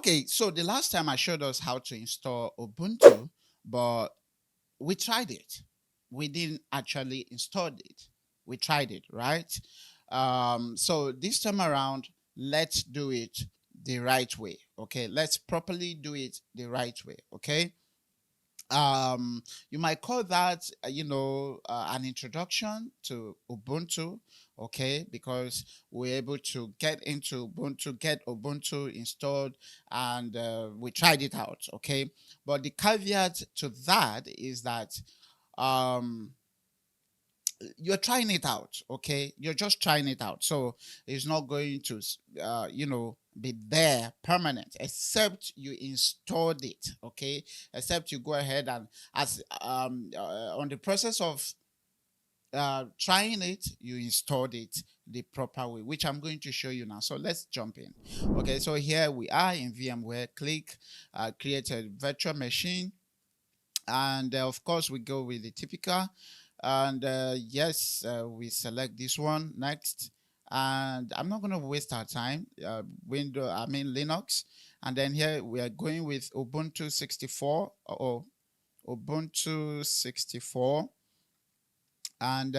Okay, so the last time I showed us how to install Ubuntu, but we tried it. We didn't actually install it. We tried it, right? So this time around, let's do it the right way. Okay, let's properly do it the right way. Okay. You might call that an introduction to Ubuntu, okay, because we're able to get into Ubuntu, get Ubuntu installed, and we tried it out, okay. But the caveat to that is that um you're trying it out, okay, you're just trying it out, so it's not going to be there permanent except you installed it, okay, except you go ahead and as on the process of trying it, you installed it the proper way, which I'm going to show you now. So let's jump in. Okay, so here we are in VMware. Click create a virtual machine, and of course we go with the typical, and yes, we select this one next, and I'm not going to waste our time. Linux, and then here we are going with Ubuntu 64 or Ubuntu 64, and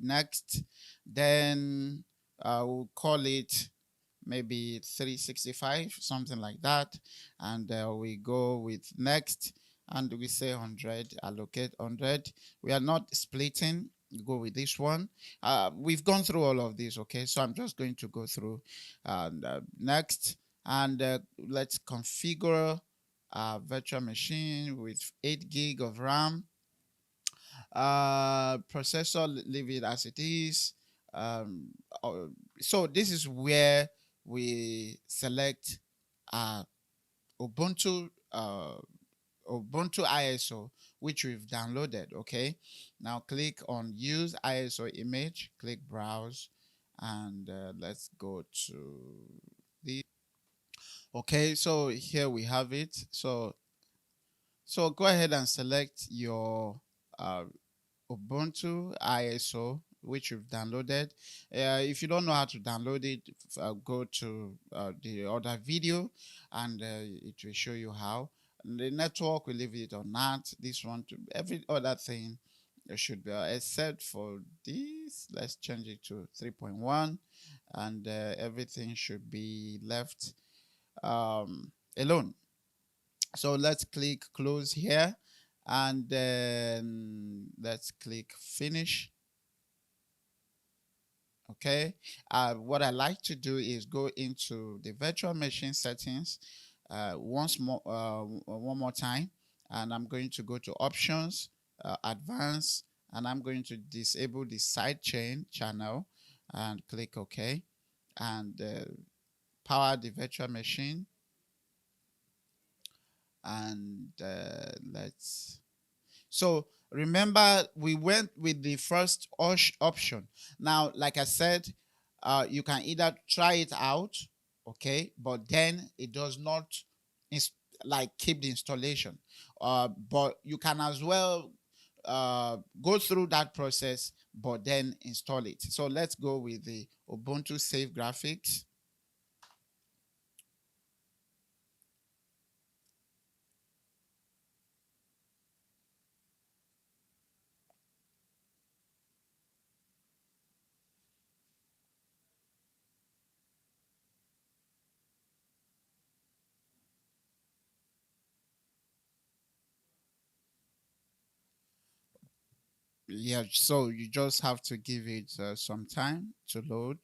next, then we'll call it maybe 365, something like that, and we go with next, and we say 100, allocate 100. We are not splitting, go with this one. We've gone through all of this, okay, so I'm just going to go through and next, and let's configure a virtual machine with 8 gig of RAM. Processor, leave it as it is. um uh, so this is where we select uh ubuntu uh ubuntu ISO, which we've downloaded, okay. Now click on use ISO image, click browse, and let's go to the okay, so here we have it. So go ahead and select your uh Ubuntu ISO, which you've downloaded. If you don't know how to download it, go to the other video, and it will show you how. And the network, we leave it on that. This one, to every other thing, should be, except for this. Let's change it to 3.1, and everything should be left alone. So let's click close here, and then let's click finish. Okay, what I like to do is go into the virtual machine settings one more time, and I'm going to go to options, advanced, and I'm going to disable the sidechain channel and click OK, and power the virtual machine, and let's. So remember, we went with the first option. Now, like I said, you can either try it out, okay, but then it does not like keep the installation. But you can as well go through that process, but then install it. So let's go with the Ubuntu Safe Graphics. Yeah, so you just have to give it some time to load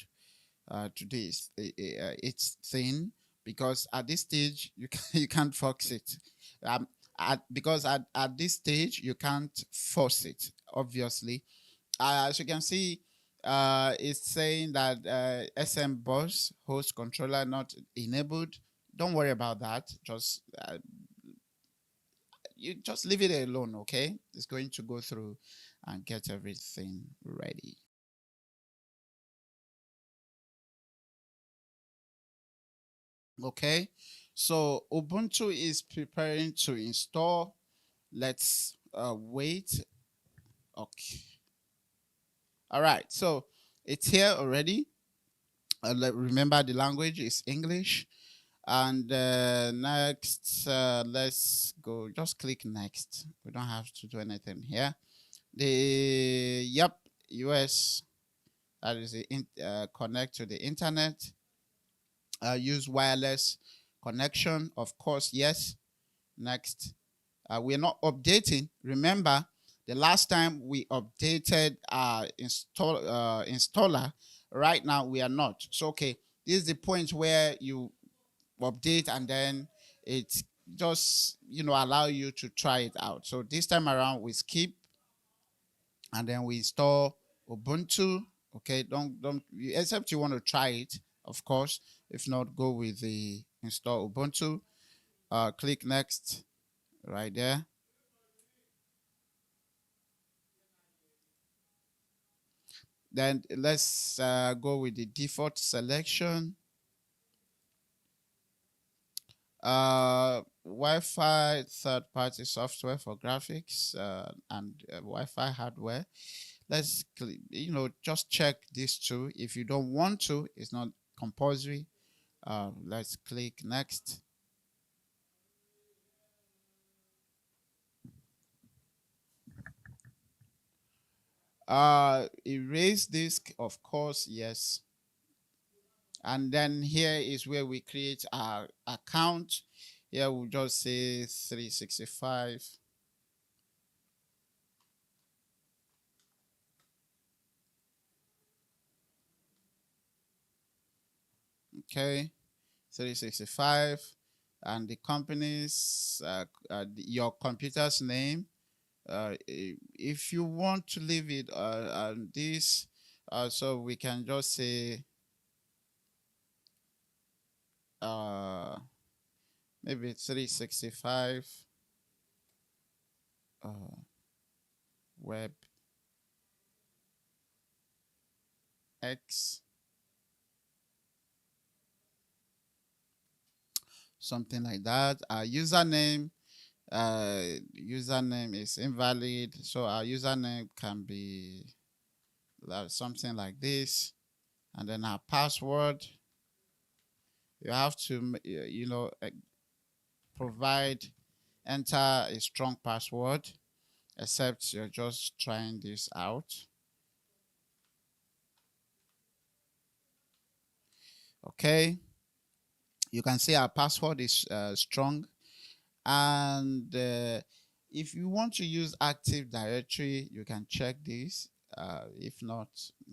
to this its thing, because at this stage you can you can't force it. Because at this stage you can't force it, obviously. As you can see, it's saying that SM bus host controller not enabled. Don't worry about that, just you just leave it alone, okay. It's going to go through and get everything ready. Okay, so Ubuntu is preparing to install. Let's wait. Okay, all right, so it's here already. Remember, the language is English, And next, let's go. Just click next. We don't have to do anything here. The yep, US, that is the connect to the internet. Use wireless connection, of course. Yes. Next. We're not updating. Remember, the last time we updated our installer. Right now we are not. So okay, this is the point where you update and then it just allow you to try it out. So this time around we skip and then we install Ubuntu. Okay, don't except you want to try it, of course. If not, go with the install Ubuntu. Click next right there. Then let's go with the default selection. Wi-Fi third-party software for graphics and Wi-Fi hardware. Let's just check these two. If you don't want to, it's not compulsory. Let's click next. Erase disk, of course, yes. And then here is where we create our account. Here we'll just say 365. Okay, 365, and the company's your computer's name. If you want to leave it this, so we can just say maybe 365 web X, something like that. Our username is invalid, so our username can be something like this, and then our password, you have to provide enter a strong password, except you're just trying this out. Okay, you can see our password is strong. And if you want to use Active Directory, you can check this. If not,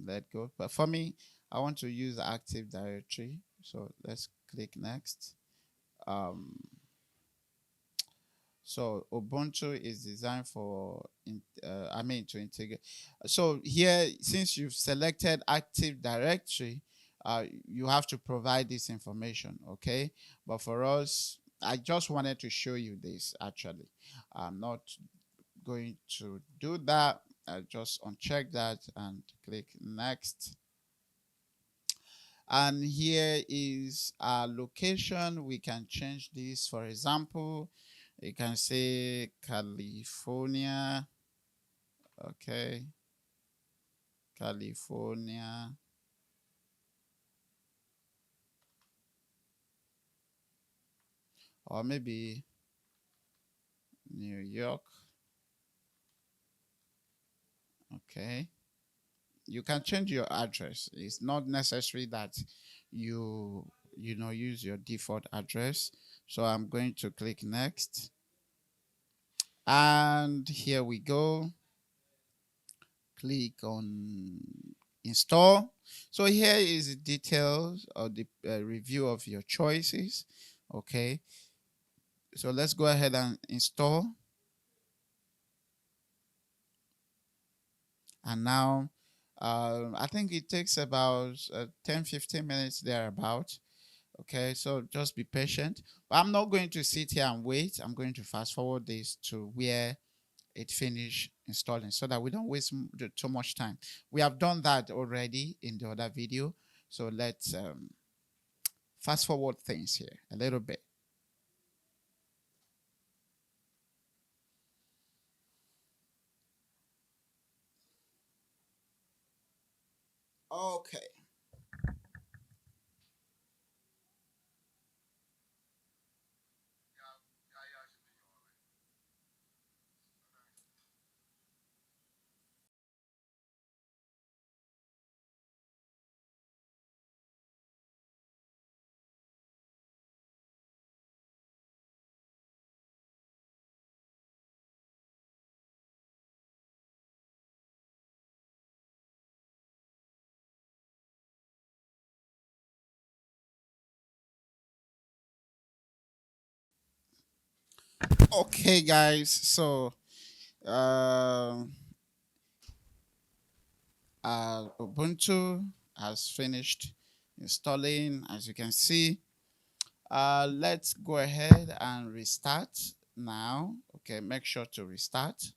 let go. But for me, I want to use Active Directory, so let's click next. So Ubuntu is designed for to integrate. So here, since you've selected Active Directory, you have to provide this information, okay? But for us, I just wanted to show you this. Actually, I'm not going to do that. I just uncheck that and click next. And here is our location. We can change this. For example, you can say California. Okay, California. Or maybe New York. Okay, you can change your address. It's not necessary that you use your default address. So I'm going to click next, and here we go. Click on install. So here is the details of the review of your choices. Okay, so let's go ahead and install. And now I think it takes about 10-15 minutes thereabout. Okay, so just be patient. But I'm not going to sit here and wait. I'm going to fast forward this to where it finish installing, so that we don't waste too much time. We have done that already in the other video, so let's fast forward things here a little bit. Okay, Okay, guys. So, um, Ubuntu has finished installing, as you can see. Let's go ahead and restart now. Okay, make sure to restart.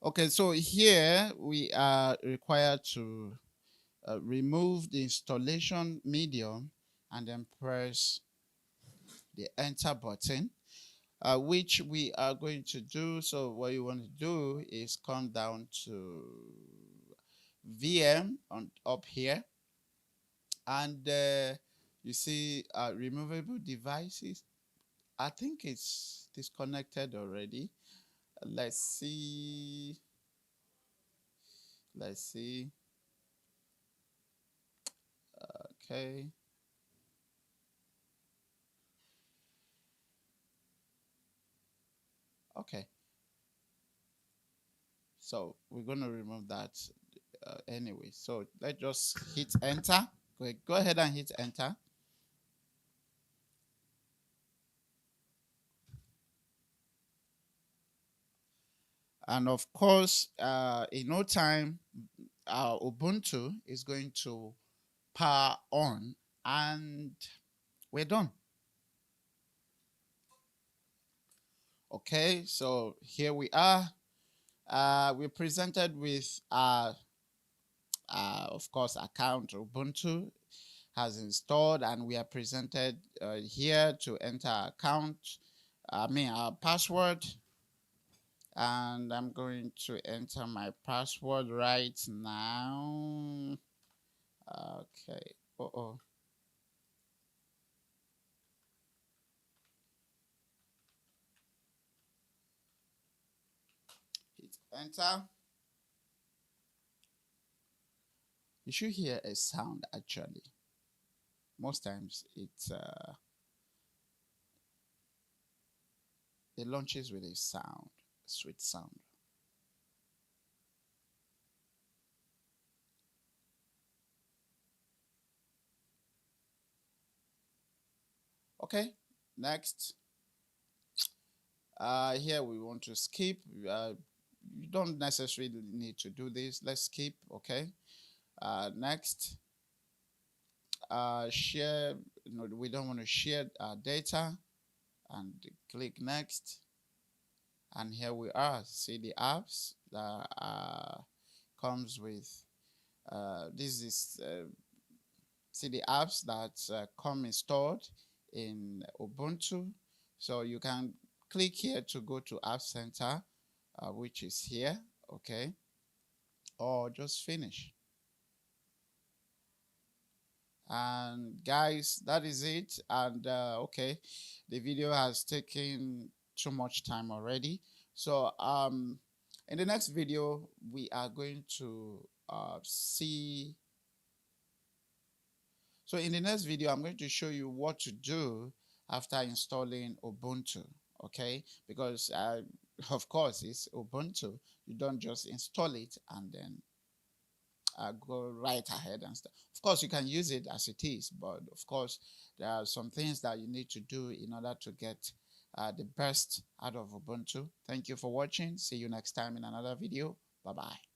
Okay, so here we are required to remove the installation medium and then press the enter button, which we are going to do. So what you want to do is come down to VM on up here, and you see removable devices. I think it's disconnected already. Let's see. Let's see. Okay. Okay. So we're going to remove that anyway. So let's just hit enter. Go ahead and hit enter. And of course, in no time, our Ubuntu is going to power on, and we're done. Okay, so here we are. We're presented with of course, account Ubuntu has installed, and we are presented here to enter our account. Our password, and I'm going to enter my password right now. Okay. Oh. Hit enter. You should hear a sound actually. Most times it launches with a sound, a sweet sound. Okay, next. Here we want to skip. You don't necessarily need to do this. Let's skip. Okay. Next. Share. No, we don't want to share data, and click next. And here we are. See the apps that comes with. This is see the apps that come installed in Ubuntu. So you can click here to go to App Center, which is here, okay, or just finish. And guys, that is it. And okay, the video has taken too much time already. So in the next video, we are going to see. So in the next video, I'm going to show you what to do after installing Ubuntu, okay? Because of course it's Ubuntu. You don't just install it and then go right ahead and stuff. Of course, you can use it as it is, but of course, there are some things that you need to do in order to get the best out of Ubuntu. Thank you for watching. See you next time in another video. Bye-bye.